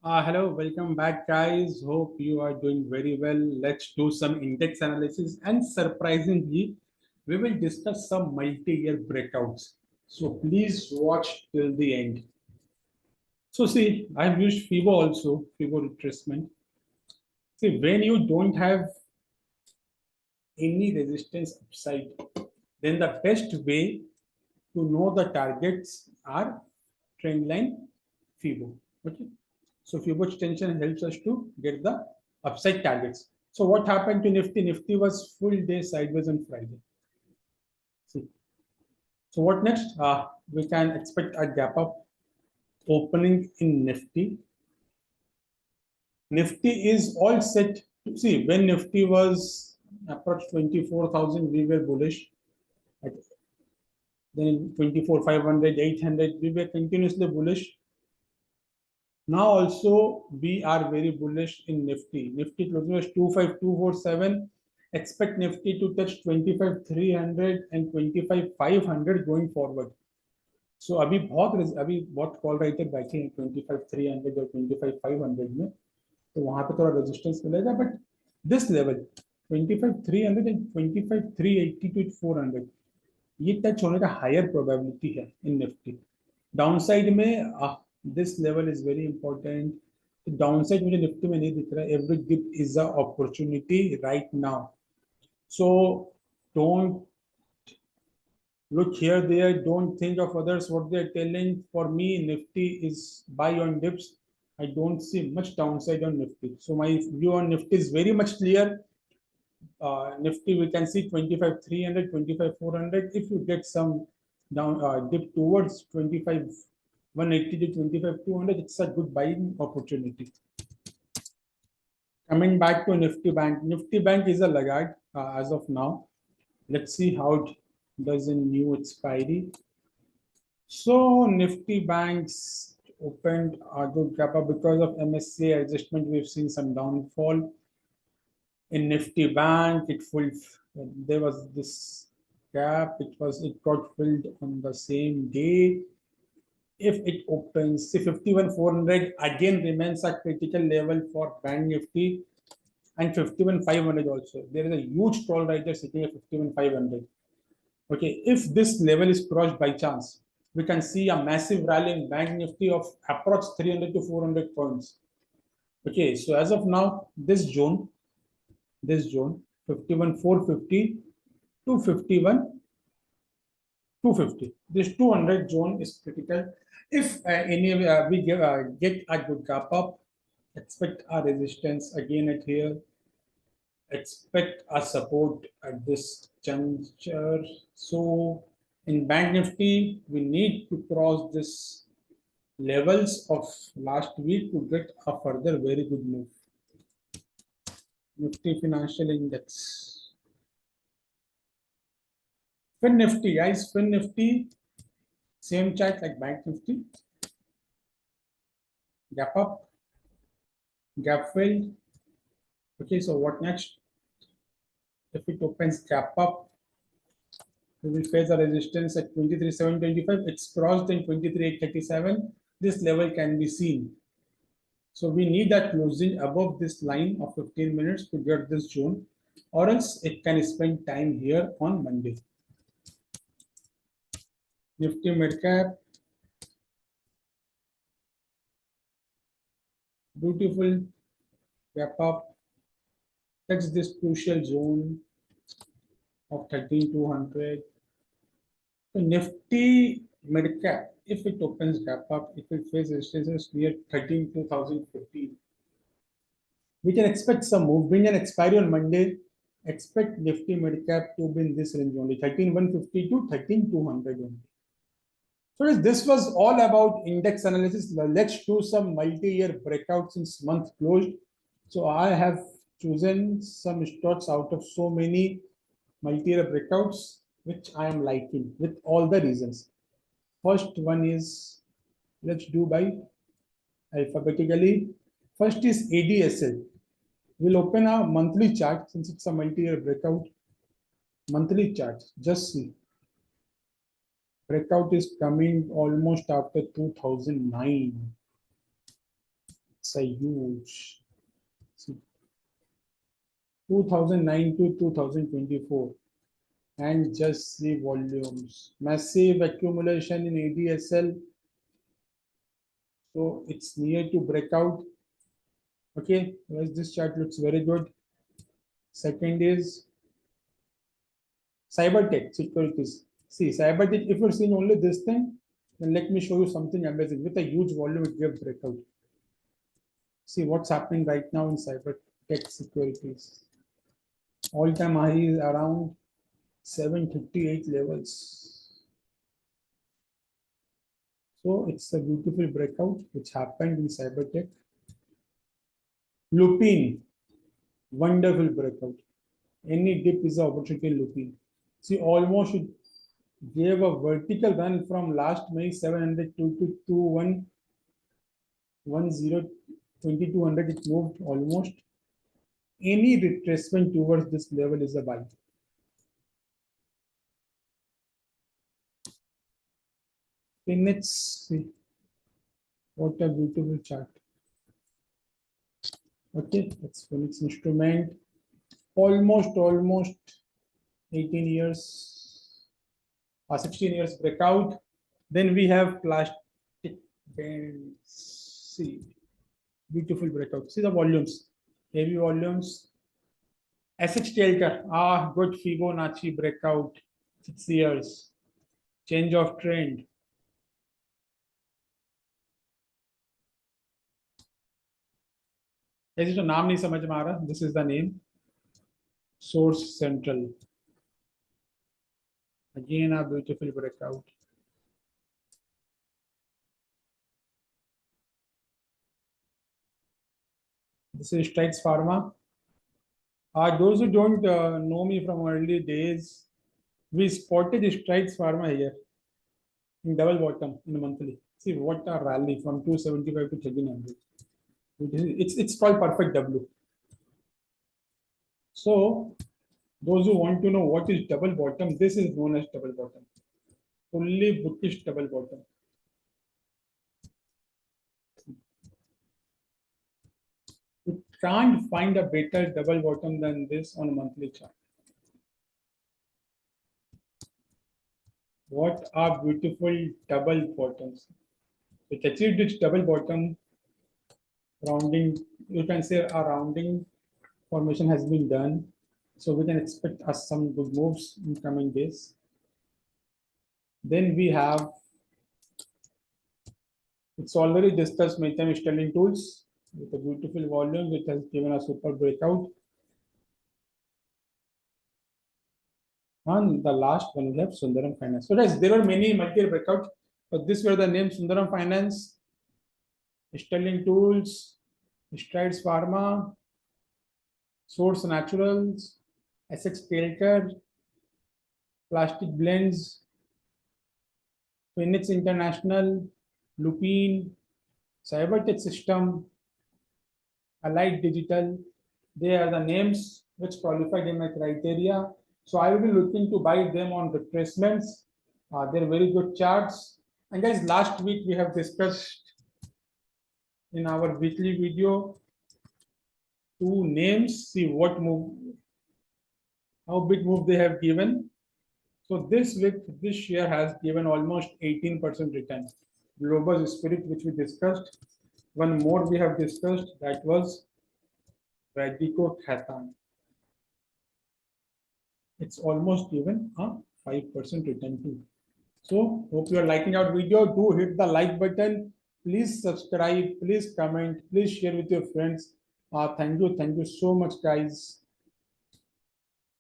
Hello, welcome back, guys. Hope you are doing very well. Let's do some index analysis, and surprisingly, we will discuss some multi-year breakouts. So please watch till the end. So see, I've used FIBO also, FIBO retracement. See, when you don't have any resistance upside, then the best way to know the targets are trendline FIBO. Okay. So FIBO extension helps us to get the upside targets. So what happened to Nifty? Nifty was full day sideways on Friday. See. So what next? We can expect a gap up opening in Nifty. Nifty is all set. To see, when Nifty was approached 24,000, we were bullish. Then 24,500, 800, we were continuously bullish. Now also we are very bullish in Nifty. Nifty closing was 25,247. Expect Nifty to touch 25,300 and 25,500 going forward. So अभी बहुत call writer बैठे हैं 25,300 और 25,500 में, तो वहां पे थोड़ा रेजिस्टेंस मिलेगा. But this level 25,300 and 25,380 to 400 ये टच होने का हायर प्रोबेबिलिटी है इन निफ्टी. डाउनसाइड में this level is very important. Downside मुझे निफ्टी में नहीं दिख रहा है. Every dip is a opportunity right now. So don't look here there, don't think of others what they're telling. For me, Nifty is buy on dips. I don't see much downside on Nifty, so my view on Nifty is very much clear. Nifty we can see 25,300, 25,400. If you get some down dip towards 25,180 to 25,200, it's a good buying opportunity. Coming back to Nifty Bank. Nifty Bank is a laggard as of now. Let's see how it does in new expiry. So Nifty Banks opened a good gap up because of MSCI adjustment. We've seen some downfall in Nifty Bank. There was this gap. It got filled on the same day. If it opens, see 51,400 again remains a critical level for Bank Nifty, and 51,500 also. There is a huge call right there sitting at 51,500. Okay, if this level is crossed by chance, we can see a massive rally in Bank Nifty of approx 300 to 400 points. Okay, so as of now, this zone, 51,450 to 51,250. This 200 zone is critical. If we get a good gap up, expect a resistance again at here. Expect a support at this juncture. So in Bank Nifty, we need to cross this levels of last week to get a further very good move. Nifty Financial Index. Fin Nifty, guys, Fin Nifty, same chart like Bank Nifty. Gap up, gap filled. Okay, so what next? If it opens gap up, we will face a resistance at 23,725. It's crossed in 23,837. This level can be seen. So we need that closing above this line of 15 minutes to get this zone, or else it can spend time here on Monday. Nifty Midcap. Beautiful gap up. Touch this crucial zone of 13,200. So Nifty Midcap, if it opens gap up, it will face resistance near 13,215. We can expect some movement and expiry on Monday. Expect Nifty Midcap to be in this range only, 13,150 to 13,200 only. So this was all about index analysis. Let's do some multi-year breakouts since month closed. So I have chosen some stocks out of so many multi-year breakouts which I am liking with all the reasons. First one is, let's do by alphabetically. First is ADSL. We'll open a monthly chart since it's a multi-year breakout. Monthly chart, just see. Breakout is coming almost after 2009. It's a huge. See, 2009 to 2024, and just see volumes. Massive accumulation in ADSL. So it's near to breakout. Okay, this chart looks very good. Second is Cybertech securities. See, Cybertech, if you're seeing only this thing, then let me show you something amazing. With a huge volume, it gave breakout. See what's happening right now in Cybertech securities. All-time high is around 758 levels. So it's a beautiful breakout which happened in Cybertech. Lupine, wonderful breakout. Any dip is an opportunity in Lupine. See, almost it gave a vertical run from last May 702 to 2110 2200. It moved almost. Any retracement towards this level is a buy. Let's see. What a beautiful chart. Okay, that's Phoenix instrument. Almost 18 years, 16 years breakout. Then we have plastic bands. See, beautiful breakout. See the volumes, heavy volumes. SH Telker, good Fibonacci breakout. 6 years. Change of trend. ऐसे तो नाम नहीं समझ में आ रहा. This is the name. Source Central. Again a beautiful breakout. This is Strides Pharma. Those who don't know me from early days, we spotted Strides Pharma here in double bottom in the monthly. See what a rally from 275 to 1300. It's called perfect W. So those who want to know what is double bottom, this is known as double bottom. Fully bookish double bottom. You can't find a better double bottom than this on a monthly chart. What are beautiful double bottoms. It achieved its double bottom rounding. You can say a rounding formation has been done. So we can expect us some good moves in coming days. Then we have, it's already discussed MultiYear Sterling tools with a beautiful volume which has given a super breakout. And the last one we have Sundaram Finance. So guys, there are many MultiYear breakouts, but these were the names: Sundaram Finance, Sterling Tools, Strides Pharma, Source Naturals, SX Telker, Plastic Blends, Phoenix International, Lupine, Cybertech System, Allied Digital. They are the names which qualified in my criteria. So I will be looking to buy them on retracements. They're very good charts. And guys, last week we have discussed in our weekly video two names. See what move, how big move they have given. So this week, this share has given almost 18% return. Global Spirit, which we discussed. One more we have discussed, that was Radico Khatan. It's almost given a 5% return too. So hope you are liking our video. Do hit the like button. Please subscribe. Please comment. Please share with your friends. Thank you so much, guys.